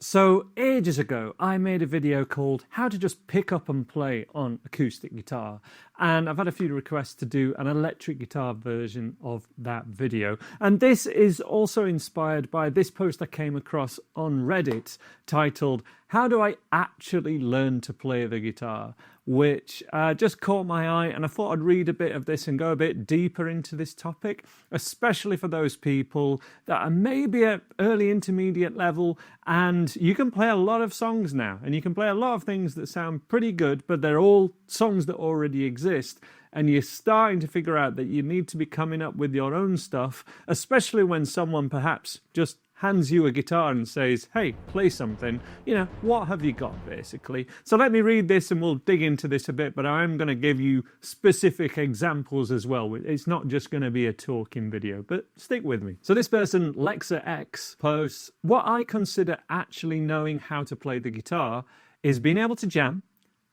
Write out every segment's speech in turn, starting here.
So ages ago, I made a video called How to Just Pick Up and Play on Acoustic Guitar. And I've had a few requests to do an electric guitar version of that video. And this is also inspired by this post I came across on Reddit titled, How Do I Actually Learn to Play the Guitar? Which just caught my eye, and I thought I'd read a bit of this and go a bit deeper into this topic, especially for those people that are maybe at early intermediate level, and you can play a lot of songs now, and you can play a lot of things that sound pretty good, but they're all songs that already exist, and you're starting to figure out that you need to be coming up with your own stuff, especially when someone perhaps just hands you a guitar and says, hey, play something. You know, what have you got, basically? So let me read this and we'll dig into this a bit, but I'm going to give you specific examples as well. It's not just going to be a talking video, but stick with me. So this person, Lexa X, posts, what I consider actually knowing how to play the guitar is being able to jam,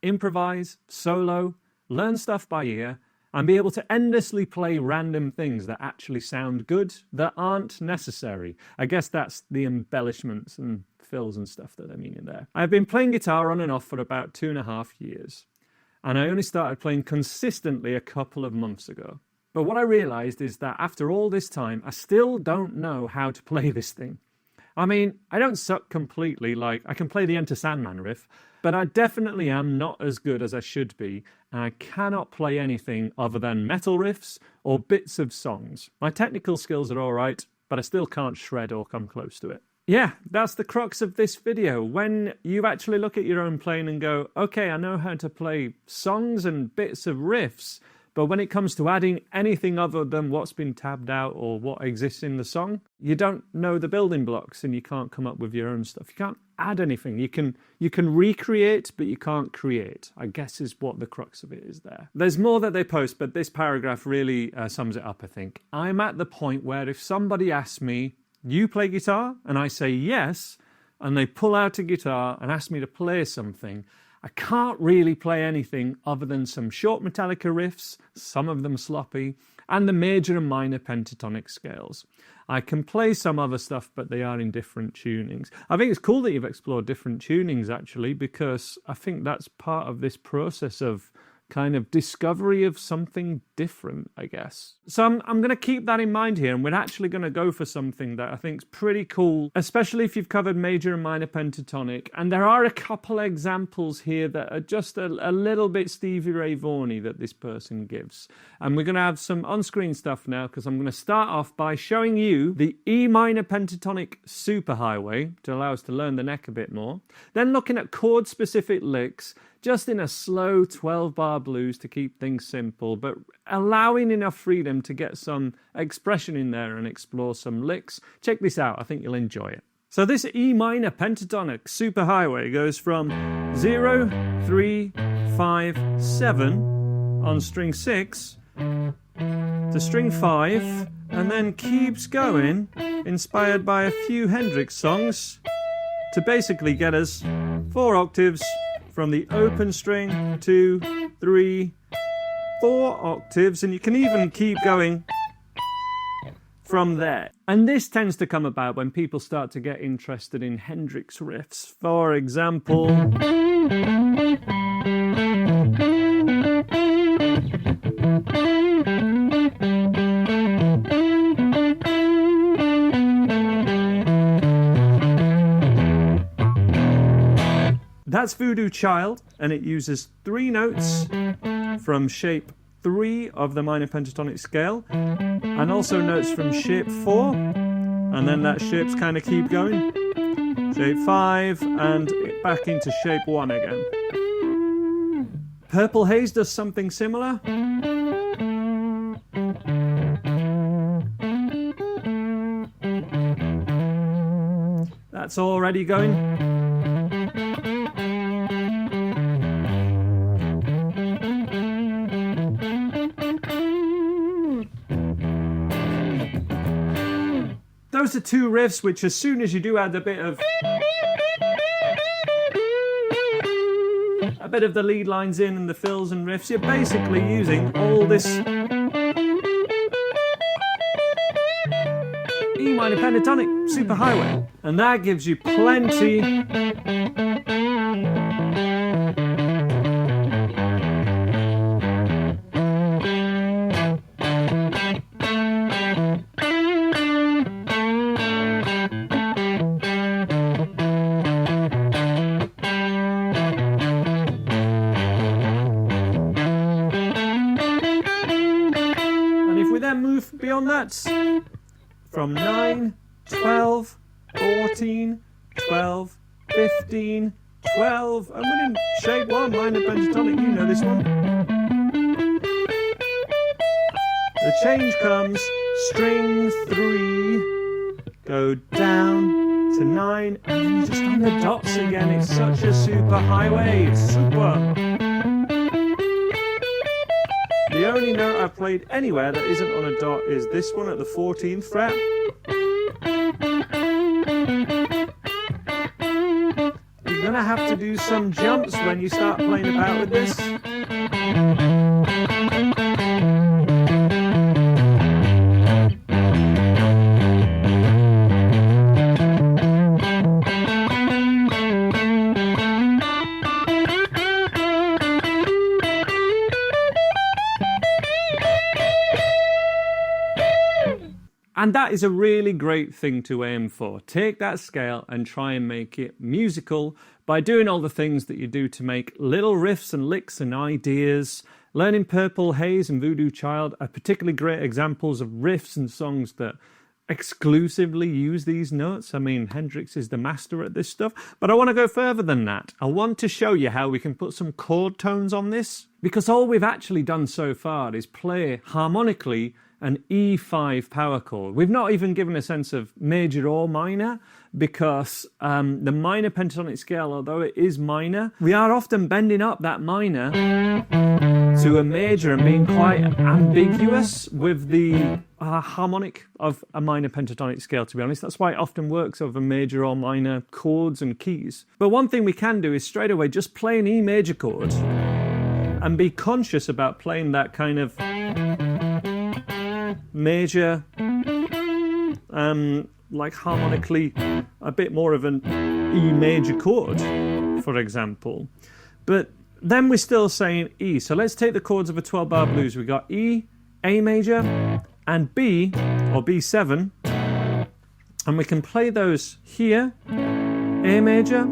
improvise, solo, learn stuff by ear, and be able to endlessly play random things that actually sound good, that aren't necessary. I guess that's the embellishments and fills and stuff that I mean in there. I've been playing guitar on and off for about 2.5 years, and I only started playing consistently a couple of months ago. But what I realized is that after all this time, I still don't know how to play this thing. I mean, I don't suck completely, like I can play the Enter Sandman riff, but I definitely am not as good as I should be, and I cannot play anything other than metal riffs or bits of songs. My technical skills are all right, but I still can't shred or come close to it. Yeah, that's the crux of this video. When you actually look at your own playing and go, okay, I know how to play songs and bits of riffs, but when it comes to adding anything other than what's been tabbed out or what exists in the song, you don't know the building blocks and you can't come up with your own stuff. You can't add anything. You can recreate, but you can't create, I guess is what the crux of it is there. There's more that they post, but this paragraph really sums it up, I think. I'm at the point where if somebody asks me, you play guitar? And I say yes, and they pull out a guitar and ask me to play something, I can't really play anything other than some short Metallica riffs, some of them sloppy, and the major and minor pentatonic scales. I can play some other stuff, but they are in different tunings. I think it's cool that you've explored different tunings, actually, because I think that's part of this process of kind of discovery of something different, I guess. So I'm going to keep that in mind here, and we're actually going to go for something that I think is pretty cool, especially if you've covered major and minor pentatonic. And there are a couple examples here that are just a little bit Stevie Ray Vaughan-y that this person gives. And we're going to have some on-screen stuff now, because I'm going to start off by showing you the E minor pentatonic superhighway to allow us to learn the neck a bit more. Then looking at chord-specific licks, just in a slow 12-bar blues to keep things simple, but allowing enough freedom to get some expression in there and explore some licks. Check this out, I think you'll enjoy it. So this E minor pentatonic superhighway goes from 0, 3, 5, 7 on string 6 to string 5, and then keeps going, inspired by a few Hendrix songs, to basically get us 4 octaves from the open string, 2, 3, 4 octaves, and you can even keep going from there. And this tends to come about when people start to get interested in Hendrix riffs. For example, that's Voodoo Child, and it uses 3 notes from shape 3 of the minor pentatonic scale, and also notes from shape 4, and then that shapes kind of keep going. Shape 5, and back into shape 1 again. Purple Haze does something similar. That's already going. Those are 2 riffs which, as soon as you do add a bit of the lead lines in and the fills and riffs, you're basically using all this E minor pentatonic superhighway. And that gives you plenty move beyond that from 9, 12, 14, 12, 15, 12, and we're in shape 1, minor pentatonic, you know this one. The change comes, string 3, go down to 9, and then you're just on the dots again. It's such a super highway, it's super. The only note I've played anywhere that isn't on a dot is this one at the 14th fret. You're going to have to do some jumps when you start playing about with this. And that is a really great thing to aim for. Take that scale and try and make it musical by doing all the things that you do to make little riffs and licks and ideas. Learning Purple Haze and Voodoo Child are particularly great examples of riffs and songs that exclusively use these notes. I mean, Hendrix is the master at this stuff, but I want to go further than that. I want to show you how we can put some chord tones on this, because all we've actually done so far is play harmonically an E5 power chord. We've not even given a sense of major or minor, because the minor pentatonic scale, although it is minor, we are often bending up that minor to a major and being quite ambiguous with the harmonic of a minor pentatonic scale, to be honest. That's why it often works over major or minor chords and keys. But one thing we can do is straight away just play an E major chord and be conscious about playing that kind of major, like harmonically a bit more of an E major chord, for example. But then we're still saying E. So let's take the chords of a 12-bar blues. We got E, A major, and B, or B7. And we can play those here, A major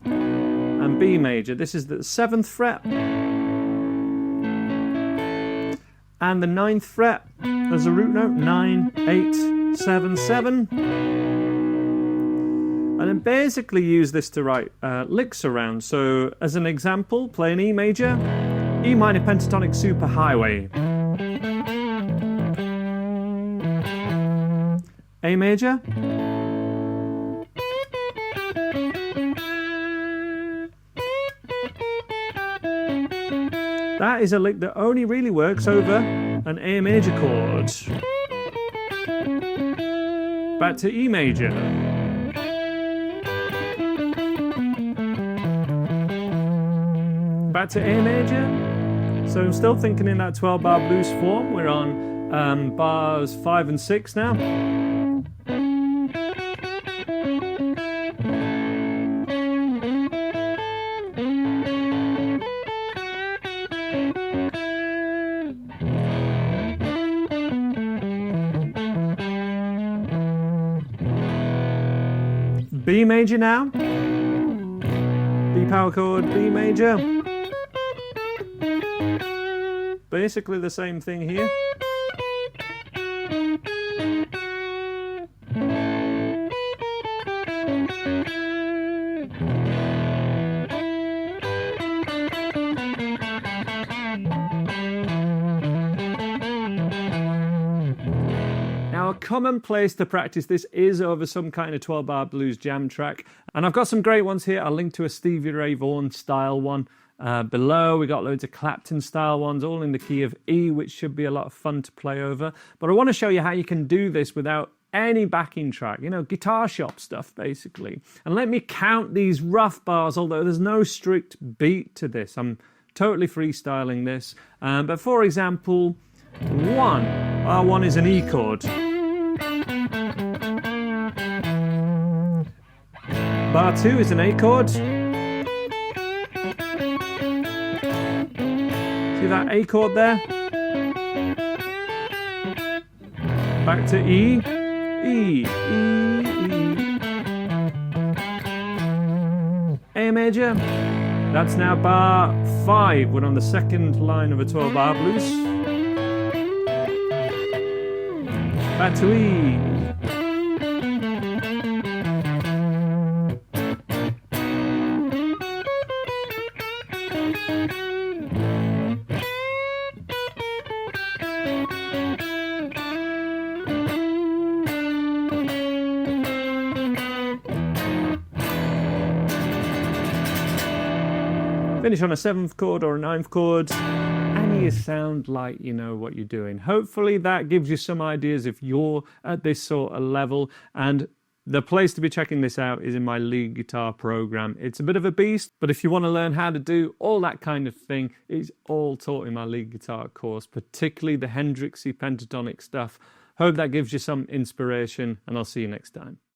and B major. This is the 7th fret. And the 9th fret as a root note, 9, 8, 7, 7. And then basically use this to write licks around. So as an example, play an E major, E minor pentatonic superhighway. A major. That is a lick that only really works over an A major chord. Back to E major. Back to A major. So I'm still thinking in that 12-bar blues form. We're on bars 5 and 6 now. B major now, B power chord, B major. Basically the same thing here. Now, a common place to practice this is over some kind of 12-bar blues jam track. And I've got some great ones here. I'll link to a Stevie Ray Vaughan style one below. We got loads of Clapton style ones, all in the key of E, which should be a lot of fun to play over. But I want to show you how you can do this without any backing track, you know, guitar shop stuff, basically. And let me count these rough bars, although there's no strict beat to this. I'm totally freestyling this. But for example, 1. Bar 1 is an E chord. Bar 2 is an A chord. See that A chord there? Back to E, E, E, E. A major. That's now bar 5. We're on the second line of a 12-bar blues. Back to E. Finish on a 7th chord or a 9th chord, and you sound like you know what you're doing. Hopefully that gives you some ideas if you're at this sort of level, and the place to be checking this out is in my lead guitar program. It's a bit of a beast, but if you want to learn how to do all that kind of thing, it's all taught in my lead guitar course, particularly the Hendrixy pentatonic stuff. Hope that gives you some inspiration, and I'll see you next time.